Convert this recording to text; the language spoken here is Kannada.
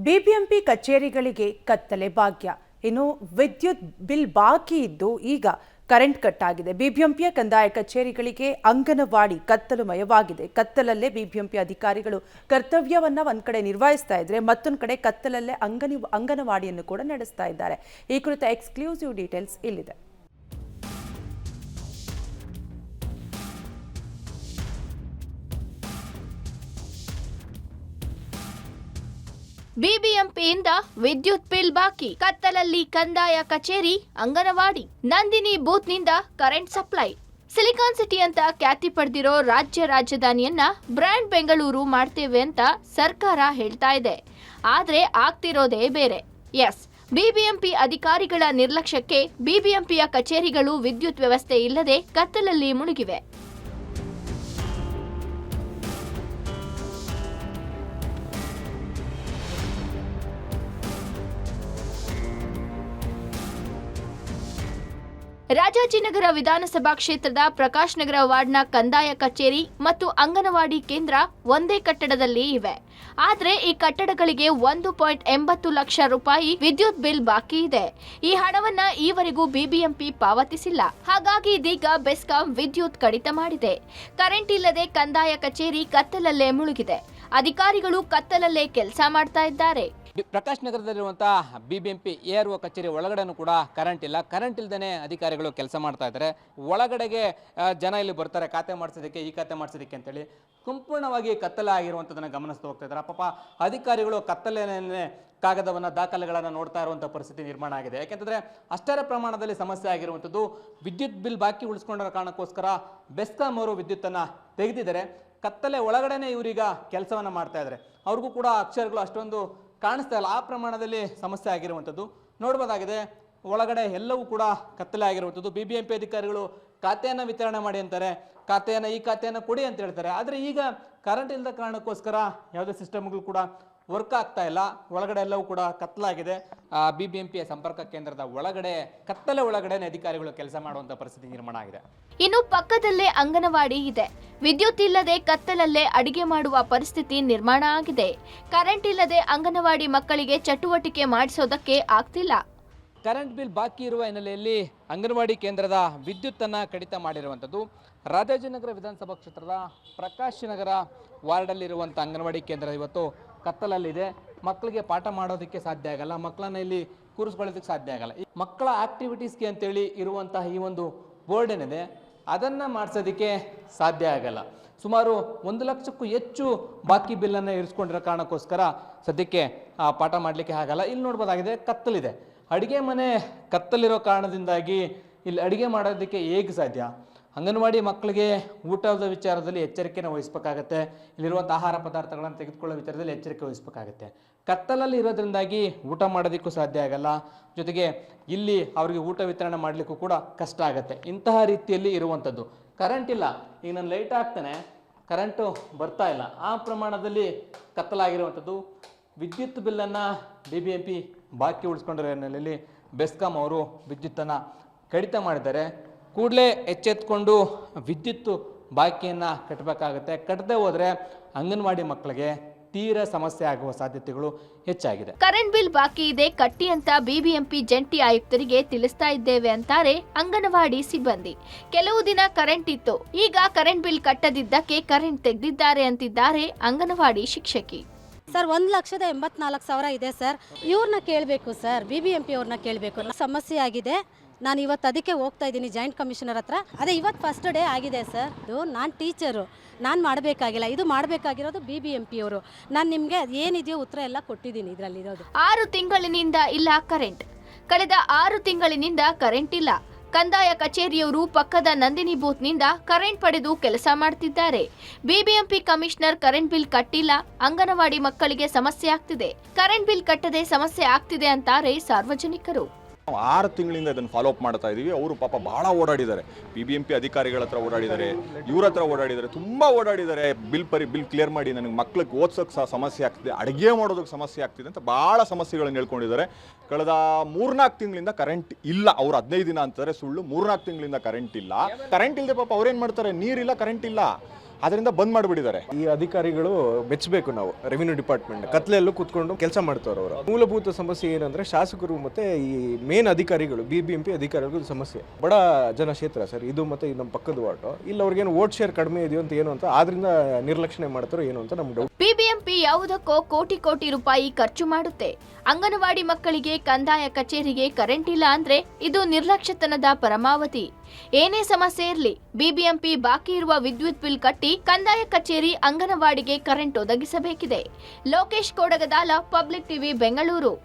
ಬಿಬಿಎಂಪಿ ಕಚೇರಿಗಳಿಗೆ ಕತ್ತಲೆ ಭಾಗ್ಯ. ಇನ್ನು ವಿದ್ಯುತ್ ಬಿಲ್ ಬಾಕಿ ಇದ್ದು ಈಗ ಕರೆಂಟ್ ಕಟ್ ಆಗಿದೆ. ಬಿಬಿಎಂಪಿಯ ಕಂದಾಯ ಕಚೇರಿಗಳಿಗೆ ಅಂಗನವಾಡಿ ಕತ್ತಲುಮಯವಾಗಿದೆ. ಕತ್ತಲಲ್ಲೇ ಬಿಬಿಎಂಪಿ ಅಧಿಕಾರಿಗಳು ಕರ್ತವ್ಯವನ್ನ ಒಂದ್ ಕಡೆ ನಿರ್ವಹಿಸ್ತಾ ಇದ್ರೆ ಮತ್ತೊಂದು ಕಡೆ ಕತ್ತಲಲ್ಲೇ ಅಂಗನವಾಡಿಯನ್ನು ಕೂಡ ನಡೆಸ್ತಾ ಇದ್ದಾರೆ. ಈ ಕುರಿತ ಎಕ್ಸ್ಕ್ಲೂಸಿವ್ ಡೀಟೇಲ್ಸ್ ಇಲ್ಲಿದೆ. ಬಿಬಿಎಂಪಿಯಿಂದ ವಿದ್ಯುತ್ ಬಿಲ್ ಬಾಕಿ, ಕತ್ತಲಲ್ಲಿ ಕಂದಾಯ ಕಚೇರಿ, ಅಂಗನವಾಡಿ, ನಂದಿನಿ ಬೂತ್ನಿಂದ ಕರೆಂಟ್ ಸಪ್ಲೈ. ಸಿಲಿಕಾನ್ ಸಿಟಿ ಅಂತ ಖ್ಯಾತಿ ಪಡೆದಿರೋ ರಾಜ್ಯ ರಾಜಧಾನಿಯನ್ನ ಬ್ರ್ಯಾಂಡ್ ಬೆಂಗಳೂರು ಮಾಡ್ತೇವೆ ಅಂತ ಸರ್ಕಾರ ಹೇಳ್ತಾ ಇದೆ. ಆದ್ರೆ ಆಗ್ತಿರೋದೇ ಬೇರೆ. ಎಸ್, ಬಿಬಿಎಂಪಿ ಅಧಿಕಾರಿಗಳ ನಿರ್ಲಕ್ಷ್ಯಕ್ಕೆ ಬಿಬಿಎಂಪಿಯ ಕಚೇರಿಗಳು ವಿದ್ಯುತ್ ವ್ಯವಸ್ಥೆ ಇಲ್ಲದೆ ಕತ್ತಲಲ್ಲಿ ಮುಳುಗಿವೆ. ರಾಜಾಜಿನಗರ ವಿಧಾನಸಭಾ ಕ್ಷೇತ್ರದ ಪ್ರಕಾಶ್ ನಗರ ವಾರ್ಡ್ನ ಕಂದಾಯ ಕಚೇರಿ ಮತ್ತು ಅಂಗನವಾಡಿ ಕೇಂದ್ರ ಒಂದೇ ಕಟ್ಟಡದಲ್ಲಿ ಇವೆ. ಆದ್ರೆ ಈ ಕಟ್ಟಡಗಳಿಗೆ 1.80 ಲಕ್ಷ ರೂಪಾಯಿ ವಿದ್ಯುತ್ ಬಿಲ್ ಬಾಕಿ ಇದೆ. ಈ ಹಣವನ್ನ ಈವರೆಗೂ ಬಿಬಿಎಂಪಿ ಪಾವತಿಸಿಲ್ಲ. ಹಾಗಾಗಿ ಇದೀಗ ಬೆಸ್ಕಾಂ ವಿದ್ಯುತ್ ಕಡಿತ ಮಾಡಿದೆ. ಕರೆಂಟ್ ಇಲ್ಲದೆ ಕಂದಾಯ ಕಚೇರಿ ಕತ್ತಲಲ್ಲೇ ಮುಳುಗಿದೆ. ಅಧಿಕಾರಿಗಳು ಕತ್ತಲಲ್ಲೇ ಕೆಲಸ ಮಾಡ್ತಾ ಇದ್ದಾರೆ. ಪ್ರಕಾಶ್ ನಗರದಲ್ಲಿರುವಂತಹ ಬಿಬಿಎಂಪಿ ಎಆರ್ಒ ಕಚೇರಿ ಒಳಗಡೆನೂ ಕೂಡ ಕರೆಂಟ್ ಇಲ್ಲ. ಕರೆಂಟ್ ಇಲ್ಲದೇ ಅಧಿಕಾರಿಗಳು ಕೆಲಸ ಮಾಡ್ತಾ ಇದ್ದಾರೆ. ಒಳಗಡೆಗೆ ಜನ ಇಲ್ಲಿ ಬರ್ತಾರೆ ಖಾತೆ ಮಾಡಿಸೋದಕ್ಕೆ, ಈ ಖಾತೆ ಮಾಡಿಸೋದಕ್ಕೆ ಅಂತೇಳಿ ಸಂಪೂರ್ಣವಾಗಿ ಕತ್ತಲೆ ಆಗಿರುವಂಥದ್ದನ್ನು ಗಮನಿಸ್ತಾ ಹೋಗ್ತಾ ಇದ್ದಾರೆ. ಪಾಪ ಅಧಿಕಾರಿಗಳು ಕತ್ತಲೆನೇ ಕಾಗದವನ್ನು, ದಾಖಲೆಗಳನ್ನು ನೋಡ್ತಾ ಇರುವಂಥ ಪರಿಸ್ಥಿತಿ ನಿರ್ಮಾಣ ಆಗಿದೆ. ಯಾಕೆಂತಂದರೆ ಅಷ್ಟರ ಪ್ರಮಾಣದಲ್ಲಿ ಸಮಸ್ಯೆ ಆಗಿರುವಂಥದ್ದು. ವಿದ್ಯುತ್ ಬಿಲ್ ಬಾಕಿ ಉಳಿಸ್ಕೊಂಡ ಕಾರಣಕ್ಕೋಸ್ಕರ ಬೆಸ್ಕಾಂ ಅವರು ವಿದ್ಯುತ್ತನ್ನು ತೆಗೆದಿದ್ದಾರೆ. ಕತ್ತಲೆ ಒಳಗಡೆನೆ ಇವರೀಗ ಕೆಲಸವನ್ನು ಮಾಡ್ತಾ ಇದ್ದಾರೆ. ಅವ್ರಿಗೂ ಕೂಡ ಅಕ್ಷರಗಳು ಅಷ್ಟೊಂದು ಕಾಣಿಸ್ತಾ ಇಲ್ಲ. ಆ ಪ್ರಮಾಣದಲ್ಲಿ ಸಮಸ್ಯೆ ಆಗಿರುವಂಥದ್ದು ನೋಡ್ಬೋದಾಗಿದೆ. ಒಳಗಡೆ ಎಲ್ಲವೂ ಕೂಡ ಕತ್ತಲೆ ಆಗಿರುವಂಥದ್ದು. ಬಿಬಿಎಂಪಿ ಅಧಿಕಾರಿಗಳು ಖಾತೆಯನ್ನು ವಿತರಣೆ ಮಾಡಿ ಅಂತಾರೆ, ಈ ಖಾತೆಯನ್ನು ಕೊಡಿ ಅಂತ ಹೇಳ್ತಾರೆ. ಆದರೆ ಈಗ ಕರೆಂಟ್ ಇಲ್ಲದ ಕಾರಣಕ್ಕೋಸ್ಕರ ಯಾವುದೇ ಸಿಸ್ಟಮ್ಗಳು ಕೂಡ ವರ್ಕ್ ಆಗ್ತಾ ಇಲ್ಲ. ಒಳಗಡೆ ಎಲ್ಲವೂ ಕೂಡ ಕತ್ತಲಾಗಿದೆ. ಬಿಬಿಎಂಪಿಯ ಸಂಪರ್ಕ ಕೇಂದ್ರದ ಒಳಗಡೆ ಕತ್ತಲೆ ಒಳಗಡೆ ಅಧಿಕಾರಿಗಳು ಕೆಲಸ ಮಾಡುವಂಥ ಪರಿಸ್ಥಿತಿ ನಿರ್ಮಾಣ ಆಗಿದೆ. ಇನ್ನು ಪಕ್ಕದಲ್ಲೇ ಅಂಗನವಾಡಿ ಇದೆ. ವಿದ್ಯುತ್ ಇಲ್ಲದೆ ಕತ್ತಲಲ್ಲೇ ಅಡಿಗೆ ಮಾಡುವ ಪರಿಸ್ಥಿತಿ ನಿರ್ಮಾಣ ಆಗಿದೆ. ಕರೆಂಟ್ ಇಲ್ಲದೆ ಅಂಗನವಾಡಿ ಮಕ್ಕಳಿಗೆ ಚಟುವಟಿಕೆ ಮಾಡಿಸೋದಕ್ಕೆ ಆಗ್ತಿಲ್ಲ. ಕರೆಂಟ್ ಬಿಲ್ ಬಾಕಿ ಇರುವ ಹಿನ್ನೆಲೆಯಲ್ಲಿ ಅಂಗನವಾಡಿ ಕೇಂದ್ರದ ವಿದ್ಯುತ್ತನ್ನು ಕಡಿತ ಮಾಡಿರುವಂಥದ್ದು. ರಾಜಾಜಿನಗರ ವಿಧಾನಸಭಾ ಕ್ಷೇತ್ರದ ಪ್ರಕಾಶ್ ನಗರ ವಾರ್ಡಲ್ಲಿರುವಂಥ ಅಂಗನವಾಡಿ ಕೇಂದ್ರ ಇವತ್ತು ಕತ್ತಲಲ್ಲಿದೆ. ಮಕ್ಕಳಿಗೆ ಪಾಠ ಮಾಡೋದಕ್ಕೆ ಸಾಧ್ಯ ಆಗಲ್ಲ, ಮಕ್ಕಳನ್ನ ಇಲ್ಲಿ ಕೂರಿಸ್ಕೊಳ್ಳೋದಕ್ಕೆ ಸಾಧ್ಯ ಆಗಲ್ಲ. ಈ ಮಕ್ಕಳ ಆಕ್ಟಿವಿಟೀಸ್ಗೆ ಅಂತೇಳಿ ಇರುವಂತಹ ಈ ಒಂದು ಬೋರ್ಡ್ ಏನಿದೆ ಅದನ್ನು ಮಾಡಿಸೋದಕ್ಕೆ ಸಾಧ್ಯ ಆಗಲ್ಲ. ಸುಮಾರು 1 ಲಕ್ಷಕ್ಕೂ ಹೆಚ್ಚು ಬಾಕಿ ಬಿಲ್ಲನ್ನು ಇರಿಸ್ಕೊಂಡಿರೋ ಕಾರಣಕ್ಕೋಸ್ಕರ ಸದ್ಯಕ್ಕೆ ಪಾಠ ಮಾಡಲಿಕ್ಕೆ ಆಗಲ್ಲ. ಇಲ್ಲಿ ನೋಡ್ಬೋದಾಗಿದೆ, ಕತ್ತಲಿದೆ. ಅಡುಗೆ ಮನೆ ಕತ್ತಲಿರೋ ಕಾರಣದಿಂದಾಗಿ ಇಲ್ಲಿ ಅಡುಗೆ ಮಾಡೋದಕ್ಕೆ ಹೇಗೆ ಸಾಧ್ಯ? ಅಂಗನವಾಡಿ ಮಕ್ಕಳಿಗೆ ಊಟದ ವಿಚಾರದಲ್ಲಿ ಎಚ್ಚರಿಕೆನ ವಹಿಸಬೇಕಾಗತ್ತೆ. ಇಲ್ಲಿರುವಂಥ ಆಹಾರ ಪದಾರ್ಥಗಳನ್ನು ತೆಗೆದುಕೊಳ್ಳೋ ವಿಚಾರದಲ್ಲಿ ಎಚ್ಚರಿಕೆ ವಹಿಸಬೇಕಾಗತ್ತೆ. ಕತ್ತಲಲ್ಲಿ ಇರೋದ್ರಿಂದಾಗಿ ಊಟ ಮಾಡೋದಕ್ಕೂ ಸಾಧ್ಯ ಆಗಲ್ಲ. ಜೊತೆಗೆ ಇಲ್ಲಿ ಅವರಿಗೆ ಊಟ ವಿತರಣೆ ಮಾಡಲಿಕ್ಕೂ ಕೂಡ ಕಷ್ಟ ಆಗುತ್ತೆ. ಇಂತಹ ರೀತಿಯಲ್ಲಿ ಇರುವಂಥದ್ದು. ಕರೆಂಟ್ ಇಲ್ಲ, ಈಗ ನಾನು ಲೈಟ್ ಹಾಕ್ತೇನೆ, ಕರೆಂಟು ಬರ್ತಾ ಇಲ್ಲ. ಆ ಪ್ರಮಾಣದಲ್ಲಿ ಕತ್ತಲಾಗಿರುವಂಥದ್ದು. ವಿದ್ಯುತ್ ಬಿಲ್ಲನ್ನು ಬಿಬಿಎಂಪಿ ಬಾಕಿ ಉಳಿಸ್ಕೊಂಡಿರೋ ಹಿನ್ನೆಲೆಯಲ್ಲಿ ಬೆಸ್ಕಾಂ ಅವರು ವಿದ್ಯುತ್ತನ್ನು ಕಡಿತ ಮಾಡಿದ್ದಾರೆ. ಕೂಡಲೇ ಎಚ್ಚೆತ್ಕೊಂಡು ವಿದ್ಯುತ್ ಬಾಕಿಯನ್ನು ಕಟ್ಟಬೇಕಾಗುತ್ತೆ. ಕಟ್ಟದೆ ಹೋದರೆ ಅಂಗನವಾಡಿ ಮಕ್ಕಳಿಗೆ ತೀರಾ ಸಮಸ್ಯೆ ಆಗುವ ಸಾಧ್ಯತೆಗಳು ಹೆಚ್ಚಾಗಿದೆ. ಕರೆಂಟ್ ಬಿಲ್ ಬಾಕಿ ಇದೆ, ಕಟ್ಟಿ ಅಂತ ಬಿಬಿಎಂಪಿ ಜಂಟಿ ಆಯುಕ್ತರಿಗೆ ತಿಳಿಸ್ತಾ ಇದ್ದೇವೆ ಅಂತಾರೆ ಅಂಗನವಾಡಿ ಸಿಬ್ಬಂದಿ. ಕೆಲವು ದಿನ ಕರೆಂಟ್ ಇತ್ತು, ಈಗ ಕರೆಂಟ್ ಬಿಲ್ ಕಟ್ಟದಿದ್ದಕ್ಕೆ ಕರೆಂಟ್ ತೆಗೆದಿದ್ದಾರೆ ಅಂತಿದ್ದಾರೆ ಅಂಗನವಾಡಿ ಶಿಕ್ಷಕಿ. ಸರ್ 1,84,000 ಇದೆ ಸರ್. ಇವ್ರನ್ನ ಕೇಳಬೇಕು ಸರ್, ಬಿಬಿಎಂಪಿ ಅವ್ರನ್ನ ಕೇಳಬೇಕು. ಸಮಸ್ಯೆ ಆಗಿದೆ. ನಾನು ಇವತ್ತು ಅದಕ್ಕೆ ಹೋಗ್ತಾ ಇದ್ದೀನಿ ಜಾಯಿಂಟ್ ಕಮಿಷನರ್ ಹತ್ರ. ಅದೇ ಇವತ್ತು ಫಸ್ಟ್ ಡೇ ಆಗಿದೆ ಸರ್. ನಾನು ಟೀಚರು, ನಾನು ಮಾಡಬೇಕಾಗಿಲ್ಲ, ಇದು ಮಾಡಬೇಕಾಗಿರೋದು ಬಿಬಿಎಂಪಿ ಅವರು. ನಾನು ನಿಮಗೆ ಏನಿದೆಯೋ ಉತ್ತರ ಎಲ್ಲ ಕೊಟ್ಟಿದ್ದೀನಿ. ಇದರಲ್ಲಿರೋದು 6 ತಿಂಗಳಿನಿಂದ ಇಲ್ಲ ಕರೆಂಟ್. ಕಳೆದ 6 ತಿಂಗಳಿನಿಂದ ಕರೆಂಟ್ ಇಲ್ಲ. ಕಂದಾಯ ಕಚೇರಿಯವರು ಪಕ್ಕದ ನಂದಿನಿ ಬೂತ್ನಿಂದ ಕರೆಂಟ್ ಪಡೆದು ಕೆಲಸ ಮಾಡ್ತಿದ್ದಾರೆ. ಬಿಬಿಎಂಪಿ ಕಮಿಷನರ್ ಕರೆಂಟ್ ಬಿಲ್ ಕಟ್ಟಿಲ್ಲ, ಅಂಗನವಾಡಿ ಮಕ್ಕಳಿಗೆ ಸಮಸ್ಯೆ ಆಗ್ತಿದೆ. ಕರೆಂಟ್ ಬಿಲ್ ಕಟ್ಟದೆ ಸಮಸ್ಯೆ ಆಗ್ತಿದೆ ಅಂತಾರೆ ಸಾರ್ವಜನಿಕರು. 6 ತಿಂಗಳಿಂದ ಇದನ್ನು ಫಾಲೋ ಅಪ್ ಮಾಡ್ತಾ ಇದ್ದೀವಿ. ಅವರು ಪಾಪ ಭಾಳ ಓಡಾಡಿದ್ದಾರೆ. ಬಿಬಿಎಂಪಿ ಅಧಿಕಾರಿಗಳ ಹತ್ರ ಓಡಾಡಿದ್ದಾರೆ, ಇವ್ರ ಹತ್ರ ಓಡಾಡಿದ್ದಾರೆ, ತುಂಬ ಓಡಾಡಿದ್ದಾರೆ. ಬಿಲ್ ಕ್ಲಿಯರ್ ಮಾಡಿ, ನನಗೆ ಮಕ್ಳಿಗೆ ಓದ್ಸೋಕ್ಕೆ ಸಮಸ್ಯೆ ಆಗ್ತಿದೆ, ಅಡುಗೆ ಮಾಡೋದಕ್ಕೆ ಸಮಸ್ಯೆ ಆಗ್ತಿದೆ ಅಂತ ಭಾಳ ಸಮಸ್ಯೆಗಳನ್ನು ಹೇಳ್ಕೊಂಡಿದ್ದಾರೆ. ಕಳೆದ 3-4 ತಿಂಗಳಿಂದ ಕರೆಂಟ್ ಇಲ್ಲ. ಅವ್ರು 15 ದಿನ ಅಂತಾರೆ, ಸುಳ್ಳು. 3-4 ತಿಂಗಳಿಂದ ಕರೆಂಟ್ ಇಲ್ಲ. ಕರೆಂಟ್ ಇಲ್ಲದೆ ಪಾಪ ಅವ್ರೇನು ಮಾಡ್ತಾರೆ? ನೀರಿಲ್ಲ, ಕರೆಂಟ್ ಇಲ್ಲ. ಅದರಿಂದ ಬಂದ್ ಮಾಡಿಬಿಟ್ಟಿದ್ದಾರೆ. ಈ ಅಧಿಕಾರಿಗಳು ಮೆಚ್ಚಬೇಕು ನಾವು. ರೆವಿನ್ಯೂ ಡಿಪಾರ್ಟ್ಮೆಂಟ್ ಕತ್ಲೆಯಲ್ಲೂ ಕೂತ್ಕೊಂಡು ಕೆಲಸ ಮಾಡ್ತಾರೆ ಅವರು. ಮೂಲಭೂತ ಸಮಸ್ಯೆ ಏನಂದ್ರೆ ಶಾಸಕರು ಮತ್ತೆ ಈ ಮೇನ್ ಅಧಿಕಾರಿಗಳು BBMP ಅಧಿಕಾರಿಗಳು ಸಮಸ್ಯೆ. ಬಡ ಜನ ಕ್ಷೇತ್ರ ಸರ್ ಇದು, ಮತ್ತೆ ನಮ್ಮ ಪಕ್ಕದ ವಾರ್ಡ್. ಇಲ್ಲಿ ಅವ್ರಿಗೇನು ವೋಟ್ ಶೇರ್ ಕಡಿಮೆ ಇದೆಯೋ ಅಂತ ಏನು ಅಂತ ಆದ್ರಿಂದ ನಿರ್ಲಕ್ಷಣೆ ಮಾಡ್ತಾರೋ ಏನು ಅಂತ ನಮ್ಗೆ ಡೌಟ್. ಬಿಬಿಎಂಪಿ ಯಾವುದಕ್ಕೋ ಕೋಟಿ ರೂಪಾಯಿ ಖರ್ಚು ಮಾಡುತ್ತೆ. ಅಂಗನವಾಡಿ ಮಕ್ಕಳಿಗೆ ಕಂದಾಯ ಕಚೇರಿಗೆ ಕರೆಂಟ್ ಇಲ್ಲ ಅಂದ್ರೆ ಇದು ನಿರ್ಲಕ್ಷ್ಯತನದ ಪರಮಾವಧಿ. ಏನೇ ಸಮಸ್ಯೆ ಇರಲಿ, ಬಿಬಿಎಂಪಿ ಬಾಕಿ ಇರುವ ವಿದ್ಯುತ್ ಬಿಲ್ ಕಟ್ಟಿ ಕಂದಾಯ ಕಚೇರಿ ಅಂಗನವಾಡಿಗೆ ಕರೆಂಟ್ ಒದಗಿಸಬೇಕಿದೆ. Lokesh Kodagadala, public TV, Bengaluru.